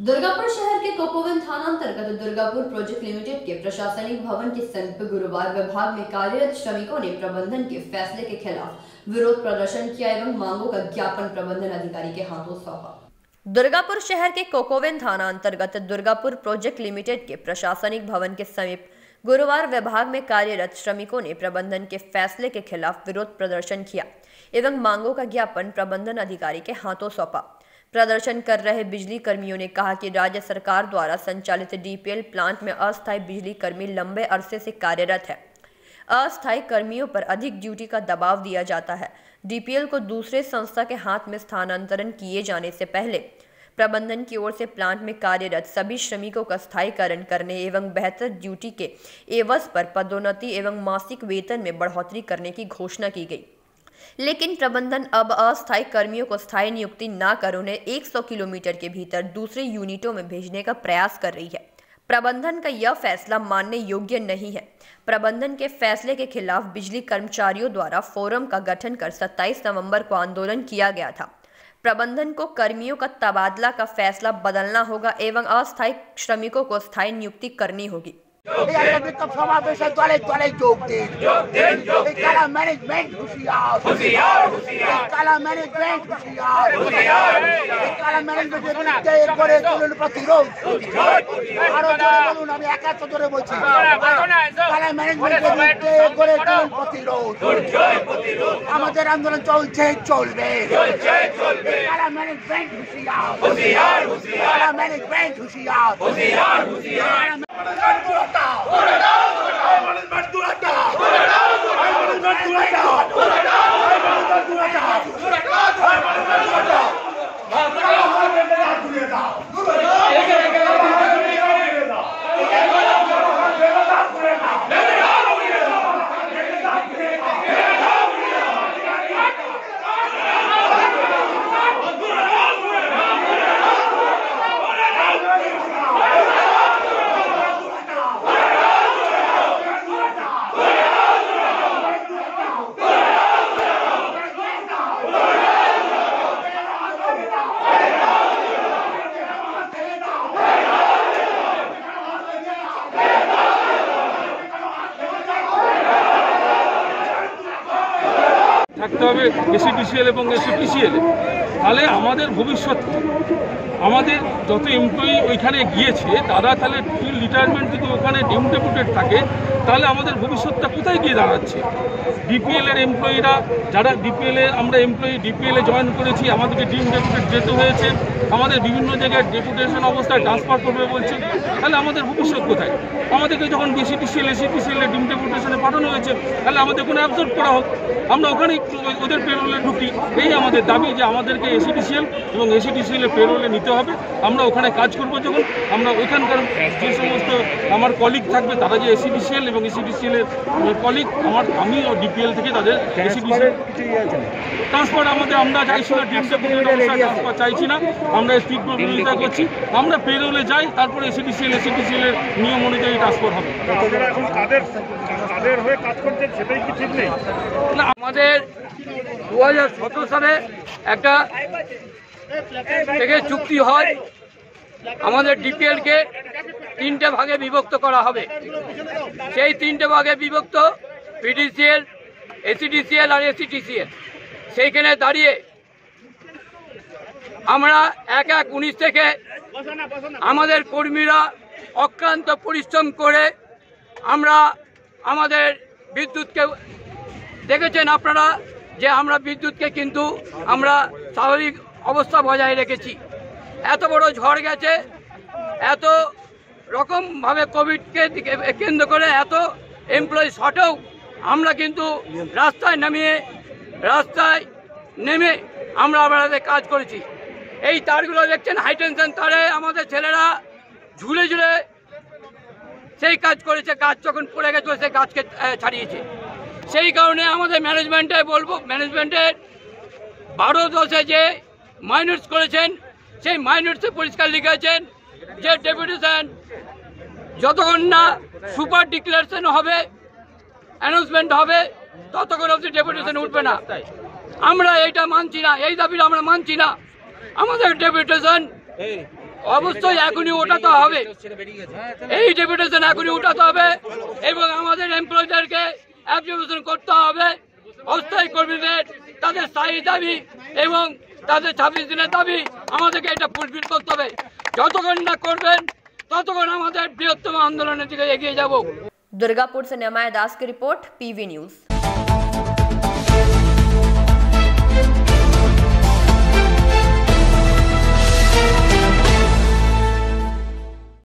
दुर्गापुर शहर के कोकोवन थाना अंतर्गत दुर्गापुर प्रोजेक्ट लिमिटेड के प्रशासनिक भवन के समीप गुरुवार विभाग में कार्यरत श्रमिकों ने प्रबंधन के फैसले के खिलाफ विरोध प्रदर्शन किया एवं मांगों का ज्ञापन प्रबंधन अधिकारी के हाथों सौंपा। दुर्गापुर शहर के कोकोवन थाना अंतर्गत दुर्गापुर प्रोजेक्ट लिमिटेड के प्रशासनिक भवन के समीप गुरुवार विभाग में कार्यरत श्रमिकों ने प्रबंधन के फैसले के खिलाफ विरोध प्रदर्शन किया एवं मांगों का ज्ञापन प्रबंधन अधिकारी के हाथों सौंपा। प्रदर्शन कर रहे बिजली कर्मियों ने कहा कि राज्य सरकार द्वारा संचालित डीपीएल प्लांट में अस्थायी बिजली कर्मी लंबे अरसे से कार्यरत है। अस्थायी कर्मियों पर अधिक ड्यूटी का दबाव दिया जाता है। डीपीएल को दूसरे संस्था के हाथ में स्थानांतरण किए जाने से पहले प्रबंधन की ओर से प्लांट में कार्यरत सभी श्रमिकों का स्थायीकरण करने एवं बेहतर ड्यूटी के एवज पर पदोन्नति एवं मासिक वेतन में बढ़ोतरी करने की घोषणा की गई, लेकिन प्रबंधन अब अस्थायी कर्मियों को स्थायी नियुक्ति न कर उन्हें 100 किलोमीटर के भीतर दूसरे यूनिटों में भेजने का प्रयास कर रही है। प्रबंधन का यह फैसला मानने योग्य नहीं है। प्रबंधन के फैसले के खिलाफ बिजली कर्मचारियों द्वारा फोरम का गठन कर 27 नवंबर को आंदोलन किया गया था। प्रबंधन को कर्मियों का तबादला का फैसला बदलना होगा एवं अस्थायी श्रमिकों को स्थायी नियुक्ति करनी होगी। আমাদের আন্দোলন চলছে চলবে থাকতে হবে এসিডিসিএল এবং এসিপিসিএল। তাহলে আমাদের ভবিষ্যৎ, আমাদের যত এমপ্লয়ি ওইখানে গিয়েছে তারা তাহলে টিল রিটায়ারমেন্ট যদি ওখানে ডিমডেপুটেড থাকে তাহলে আমাদের ভবিষ্যৎটা কোথায় গিয়ে দাঁড়াচ্ছে? ডিপিএলের এমপ্লয়িরা যারা আমরা ডিপিএলে জয়েন করেছি, আমাদেরকে ডিমডেপুটেড যেতে হয়েছে, আমাদের বিভিন্ন জায়গায় ডেপুটেশন অবস্থায় ট্রান্সফার করবে বলছে, তাহলে আমাদের ভবিষ্যৎ কোথায়? আমাদেরকে যখন এসিপিসিএল ডিমডেপুটেশনে পাঠানো হয়েছে তাহলে আমাদের কোনো অ্যাবজর্ব করা হোক, আমরা ওখানেই ওদের পেরোলে ঢুকি। এই আমাদের দাবি যে আমাদেরকে এসিডিসিএল এবং এসিডিসিএল পেরোলে নিতে হবে। আমরা ওখানে কাজ করবো যখন আমরা ওখানকার যে সমস্ত আমার কলিগ থাকবে তারা যে এসিডিসিএল এবং এসিডিসিএলের কলিগ আমিও ডিপিএল থেকে তাদের এসিডিসিএল ট্রান্সফার আমরা চাইছি না, ট্রান্সফার চাইছি না, আমরা তীব্র বিরোধিতা করছি। আমরা পেরোলে যাই, তারপরে এসিডিসিএল এর নিয়ম অনুযায়ী ট্রান্সফার হবে। না, আমাদের 2017 সালে একটা থেকে চুক্তি হয়, আমাদের ডিপিএলকে 3টে ভাগে বিভক্ত করা হবে। সেই 3টে ভাগে বিভক্ত পিডিসিএল, এসিডিসিএল আর এসিটিসিএল। সেইখানে দাঁড়িয়ে আমরা 1/1/19 থেকে আমাদের কর্মীরা অক্লান্ত পরিশ্রম করে আমরা আমাদের বিদ্যুৎকে দেখেছেন আপনারা যে আমরা বিদ্যুৎকে কিন্তু আমরা স্বাভাবিক অবস্থা বজায় রেখেছি। এত বড় ঝড় গেছে, এত রকমভাবে কোভিডকে কেন্দ্র করে এত এমপ্লয়ি শর্টেও আমরা কিন্তু রাস্তায় নেমে আমরা আমাদের কাজ করেছি। এই তারগুলো দেখছেন হাই টেনশন তারে আমাদের ছেলেরা ঝুলে ঝুলে সেই কাজ করেছে। গাছ যখন পড়ে গেছে সেই গাছকে ছাড়িয়েছে। সেই কারণে আমাদের ম্যানেজমেন্টের 12-10-এ যে মাইনস করেছেন সেই মাইনসে পরিষ্কার লিখেছেন যে ডেপুটেশন যতক্ষণ না সুপার ডিক্লারেশন হবে, অ্যানাউন্সমেন্ট হবে, ততক্ষণ অবধি ডেপুটেশন উঠবে না। আমরা এইটা মানছি না, এই দাবিটা আমরা মানছি না। আমাদের ডেপুটেশন অবশ্যই এখনই ওঠাতে হবে, এই ডেপুটেশন এখনই উঠাতে হবে এবং আমাদের এমপ্লয়ীদেরকে অ্যাপ্লিকেশন করতে হবে। অস্থায়ী কর্মীদের তাদের স্থায়ী দাবি এবং তাদের 26 দিনের দাবি আমাদেরকে এটা ফুলফিল করতে হবে। যতক্ষণ না করবেন ততক্ষণ আমাদের বৃহত্তম আন্দোলনের দিকে এগিয়ে যাব। दुर्गापुर से न्याय दास की रिपोर्ट, PV न्यूज।